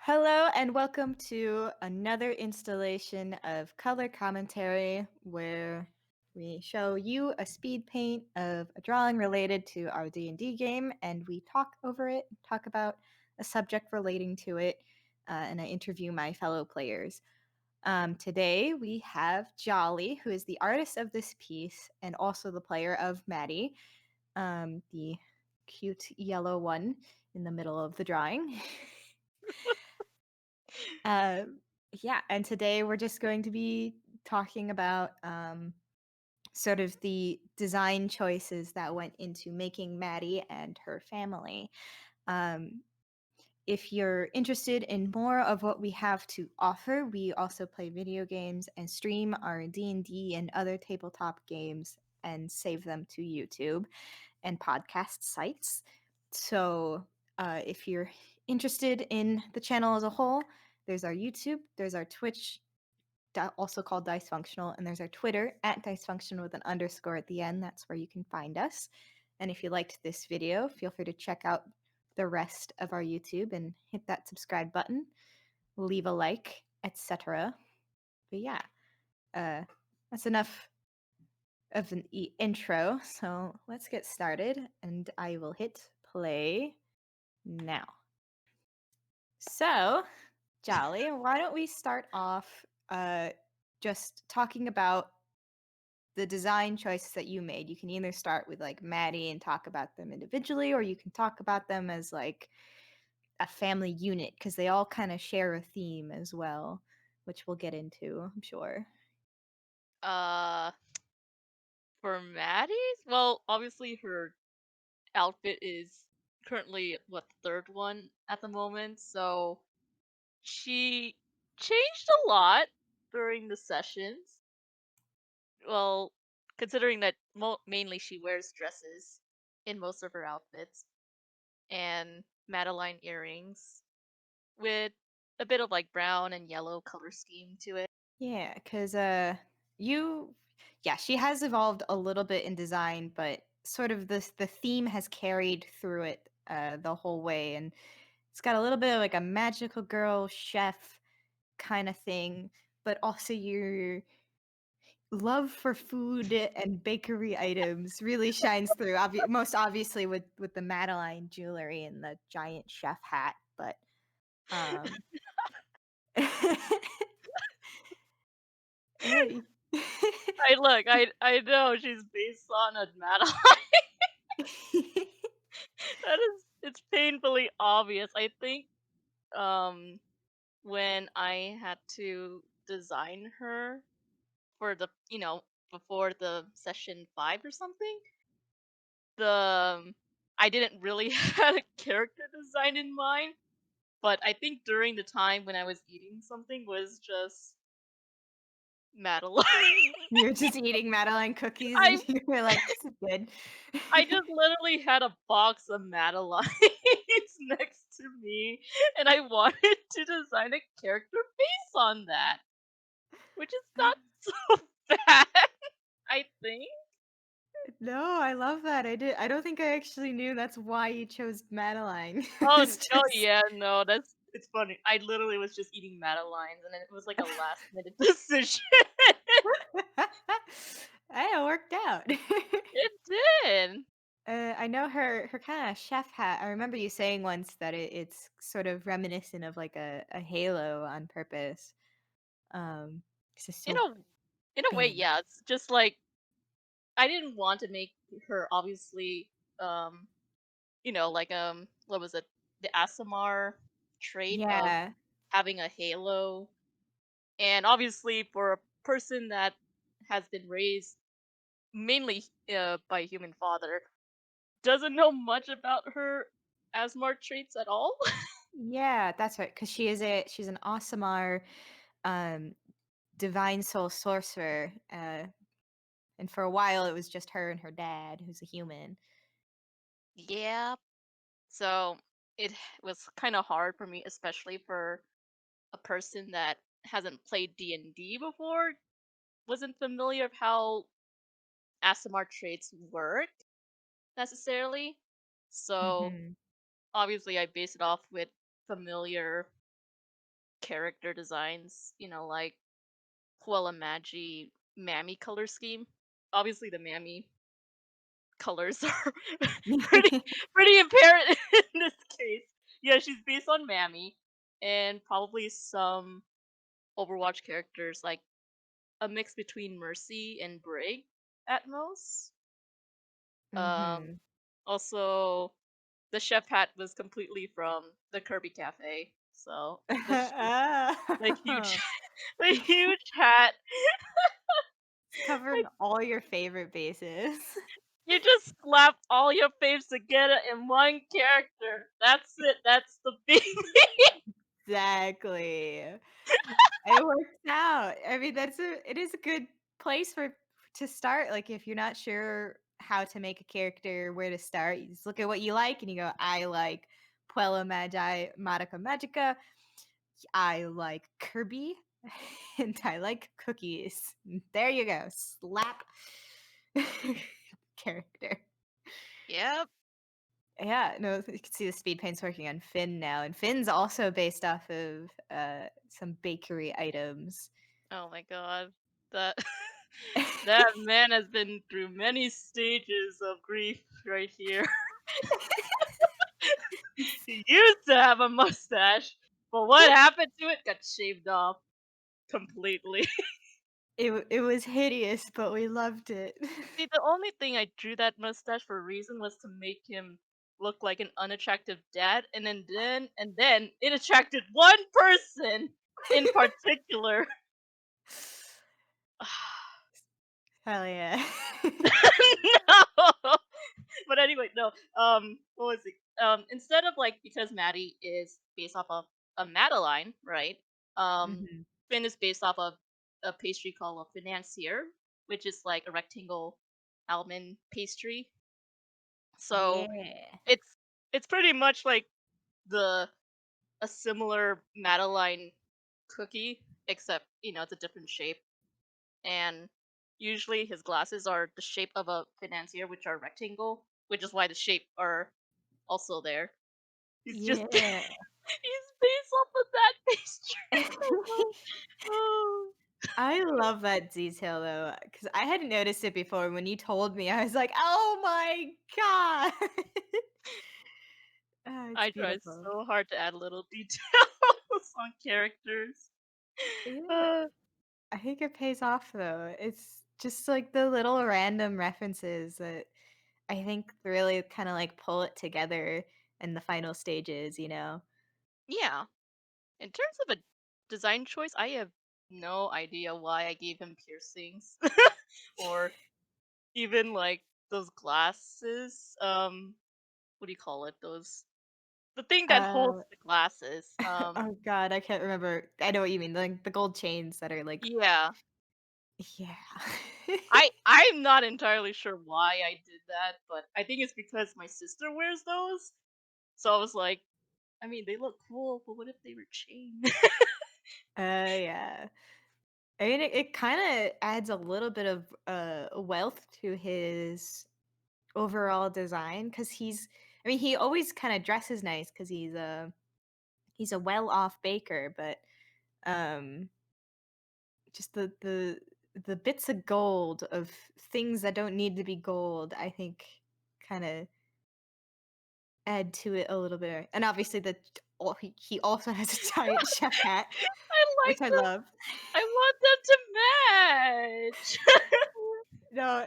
Hello and welcome to another installation of color commentary where we show you a speed paint of a drawing related to our D&D game and we talk over it, talk about a subject relating to it, and I interview my fellow players. Today we have Jolly, who is the artist of this piece and also the player of Maddie, the cute yellow one in the middle of the drawing. Uh, yeah, and today we're just going to be talking about sort of the design choices that went into making Maddie and her family. Um, if you're interested in more of what we have to offer, we also play video games and stream our D&D and other tabletop games and save them to YouTube and podcast sites. So, if you're interested in the channel as a whole, there's our YouTube, there's our Twitch, also called Dice Functional, and there's our Twitter at Dice Functional with an underscore at the end. That's where you can find us. And if you liked this video, feel free to check out the rest of our YouTube and hit that subscribe button, leave a like, etc. But yeah, that's enough of an intro. So let's get started, and I will hit play now. So, Jolly, why don't we start off just talking about the design choices that you made? You can either start with like Maddie and talk about them individually, or you can talk about them as like a family unit because they all kind of share a theme as well, which we'll get into, I'm sure. Uh, for Maddie's? Well, obviously her outfit is currently the third one at the moment, so she changed a lot during the sessions. Well, considering that mainly she wears dresses in most of her outfits and Madeline earrings with a bit of like brown and yellow color scheme to it. Yeah, because you, yeah, she has evolved a little bit in design, but sort of the theme has carried through it the whole way, and it's got a little bit of like a magical girl chef kind of thing, but also your love for food and bakery items really shines through. Most obviously with the Madeline jewelry and the giant chef hat, but um. Hey. I know she's based on a Madeline. That is it's painfully obvious. I think um when I had to design her for before the session 5 or something, the I didn't really had a character design in mind, but I think during the time when I was eating something was just Madeline. You're just eating Madeline cookies I and you're like, "This is good." I just literally had a box of Madelines next to me, and I wanted to design a character based on that, which is not so bad, I think. No, I love that. I don't think I actually knew that's why you chose Madeline. It's Oh just yeah, no, it's funny. I literally was just eating Madelines, and then it was like a last minute decision. Hey, it worked out. It did. I know her kind of chef hat. I remember you saying once that it's sort of reminiscent of like a halo on purpose. 'Cause it's In so a way, big. yeah. It's just like I didn't want to make her obviously um like what was it? The Asimar trait of Yeah. having a halo. And obviously for a person that has been raised mainly by a human father, doesn't know much about her Asmar traits at all. Yeah, that's right. Because she's an Aasimar, um, divine soul sorcerer. And for a while it was just her and her dad, who's a human. Yeah. So it was kind of hard for me, especially for a person that hasn't played D&D before, wasn't familiar of how Asimar traits work necessarily. So Hmm. obviously I based it off with familiar character designs, like Quella Magi Mammy color scheme. Obviously, the Mammy colors are pretty pretty apparent in this case. Yeah, she's based on Mammy, and probably some Overwatch characters, like a mix between Mercy and Brig at most. Um, Mhm. Also, the chef hat was completely from the Kirby Cafe, so the huge Oh. the huge hat. It's covering all your favorite bases. You just slap all your faves together in one character. That's it. That's the big. Exactly. It works out. I mean, it is a good place to start, like, if you're not sure how to make a character, where to start, you just look at what you like and you go, "I like Puella Magi Magica Magica. I like Kirby, and I like cookies." There you go. Slap character. Yep. Yeah, no, you can see the speed paint's working on Finn now, and Finn's also based off of some bakery items. Oh my god. That that man has been through many stages of grief right here. He used to have a mustache, but what happened to it? Got shaved off completely. It was hideous, but we loved it. See, the only thing I drew that mustache for a reason was to make him look like an unattractive dad, and then it attracted one person in particular. Hell yeah. No. But anyway, no. What was it? Instead of like because Maddie is based off of a Madeline, right? Um, Mhm. Finn is based off of a pastry called a financier, which is like a rectangle almond pastry. So Yeah. it's it's pretty much like the a similar Madeline cookie, except it's a different shape. And usually his glasses are the shape of a financier, which are rectangle, which is why the shape are also there. He's just Yeah. he's based off of that pastry so much. Oh, I love that detail though, because I hadn't noticed it before. When you told me, I was like, "Oh my god!" Oh, it's I tried beautiful. so hard to add little details on characters. Yeah, Uh, I think it pays off though. It's just like the little random references that I think really kind of like pull it together in the final stages, you know? yeah. In terms of a design choice, I have no idea why I gave him piercings or even like those glasses. What do you call it? Those the thing that holds Uh, the glasses. oh god, I can't remember. I know what you mean, like the gold chains that are like, Yeah. yeah. I'm not entirely sure why I did that, but I think it's because my sister wears those. So I was like, I mean, they look cool, but what if they were chain? Yeah. I mean, it kind of adds a little bit of wealth to his overall design because I mean, he always kind of dresses nice because he's a well-off baker, but um, just the bits of gold of things that don't need to be gold, I think, kind of add to it a little bit. And obviously, he also has a giant chef hat, I which like I them. love. I want them to match. No,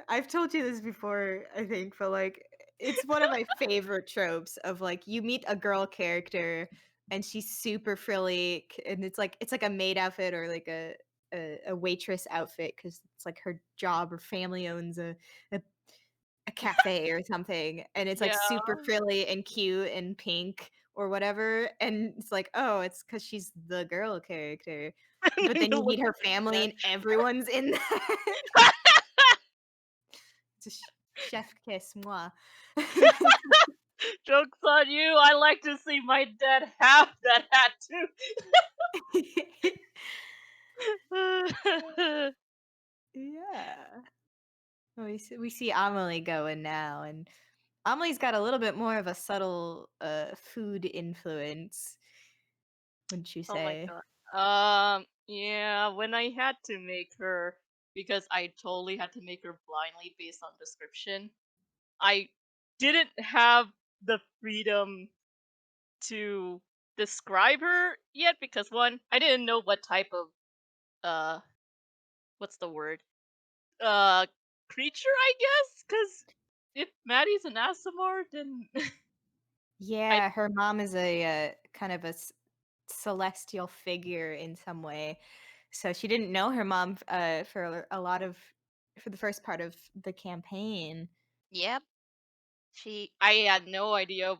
I've told you this before, I think, but like it's one of my favorite tropes of like you meet a girl character and she's super frilly and it's like a maid outfit or like a waitress outfit because it's like her job or family owns a a cafe or something and it's like Yeah. super frilly and cute and pink or whatever and it's like oh it's because she's the girl character And but then then you you look meet her at family the and everyone's in that. It's a chef kiss, moi. Joke's on you. I like to see my dad have that hat too. Yeah. We see Amelie going now, and Amelie's got a little bit more of a subtle, food influence. wouldn't you Oh my say? god. Yeah, when I had to make her, because I totally had to make her blindly based on description, I didn't have the freedom to describe her yet because one, I didn't know what type of uh what's the word? Uh creature, I guess, cuz if Maddie's an Asimar, then I Yeah, her mom is a, kind of a celestial figure in some way. So she didn't know her mom for a lot of for the first part of the campaign. yep, I had no idea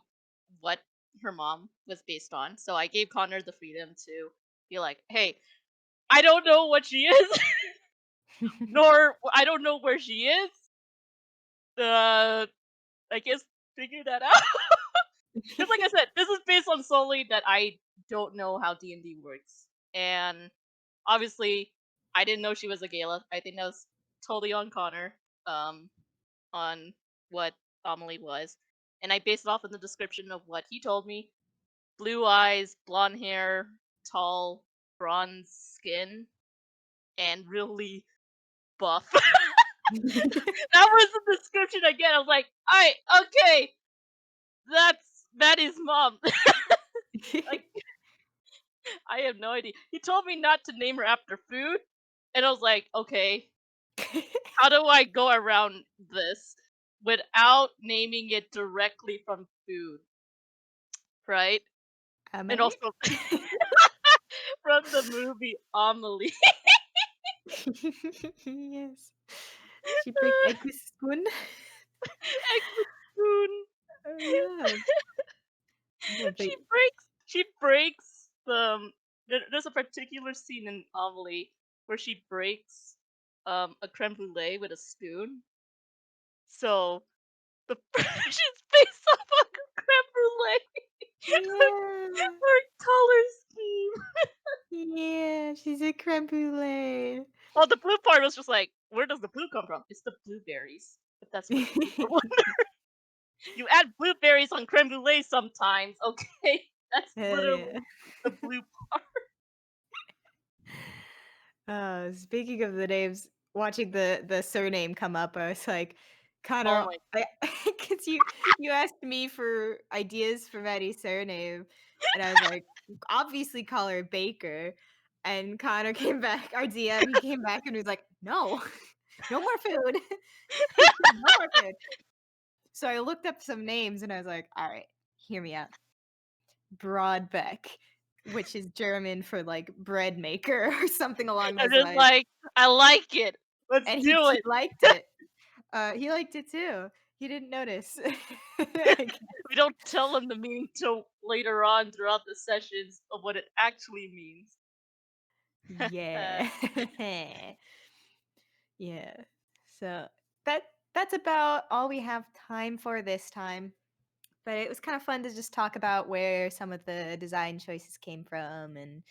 what her mom was based on. So I gave Connor the freedom to be like, "Hey, I don't know what she is, nor I don't know where she is. I guess figure that out." Because, like I said, this is based on solely that I don't know how D&D works, and obviously, I didn't know she was a Gala. I think that was totally on Connor, um, on what Amelie was, and I based it off of the description of what he told me: blue eyes, blonde hair, tall, bronze skin, and really buff. That was the description again. I was like, "Alright, okay, that is mom." Like, I have no idea. He told me not to name her after food, and I was like, "Okay, how do I go around this without naming it directly from food, right?" And Emily? also from the movie Amelie. Yes. She breaks egg with spoon. Egg with spoon. Oh, yeah. Yeah, but She breaks there's a particular scene in Amelie where she breaks a creme brulee with a spoon. So the she's based off of a creme brulee. yeah. Her color scheme. Yeah, she's a creme brulee. Well, the blue part was just like, where does the blue come from? It's the blueberries. If that's what people want. You add blueberries on creme brulee sometimes, okay? That's Hell literally yeah. the blue part. Speaking of the names, watching the surname come up, I was like, Oh Connor, my because you asked me for ideas for Maddie's surname, and I was like, obviously call her Baker. And Connor came back, our DM, he came back and was like, no, no more food, no more food. So I looked up some names and I was like, all right, hear me out. Brodbeck, which is German for like bread maker or something along I'm those just lines. like, I like it. Let's And do he it. liked it. He liked it too. He didn't notice. I guess. We don't tell them the meaning till later on throughout the sessions of what it actually means. Yeah. Yeah. So that that's about all we have time for this time. But it was kind of fun to just talk about where some of the design choices came from and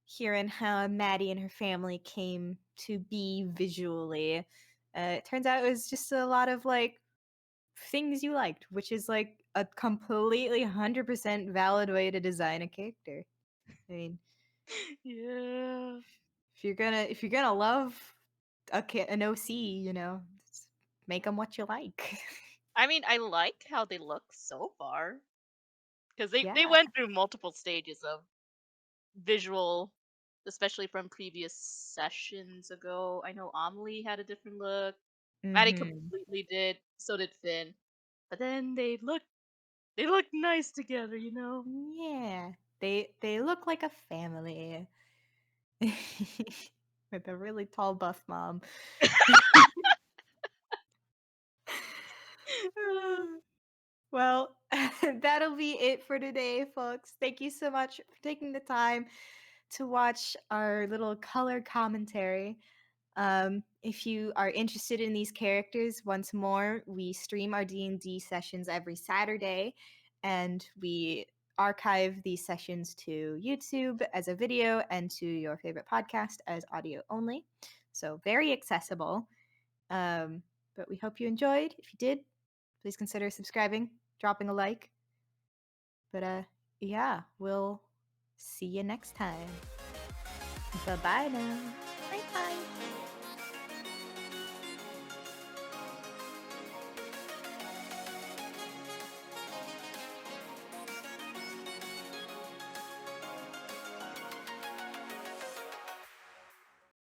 hearing how Maddie and her family came to be visually. It turns out it was just a lot of like things you liked, which is like a completely 100% valid way to design a character. I mean, Yeah. if you're gonna love an OC, just make them what you like. I mean, I like how they look so far because they Yeah. went through multiple stages of visual, especially from previous sessions ago. I know Amelie had a different look. Maddie Mhm. completely did. So did Finn. But then they look nice together, you know. Yeah. They look like a family with a really tall buff mom. Well, that'll be it for today, folks. Thank you so much for taking the time to watch our little color commentary. If you are interested in these characters, once more, we stream our D&D sessions every Saturday, and we archive these sessions to YouTube as a video and to your favorite podcast as audio only. So very accessible. Um, but we hope you enjoyed. If you did, please consider subscribing, dropping a like. But yeah, we'll See you next time. Bye bye now.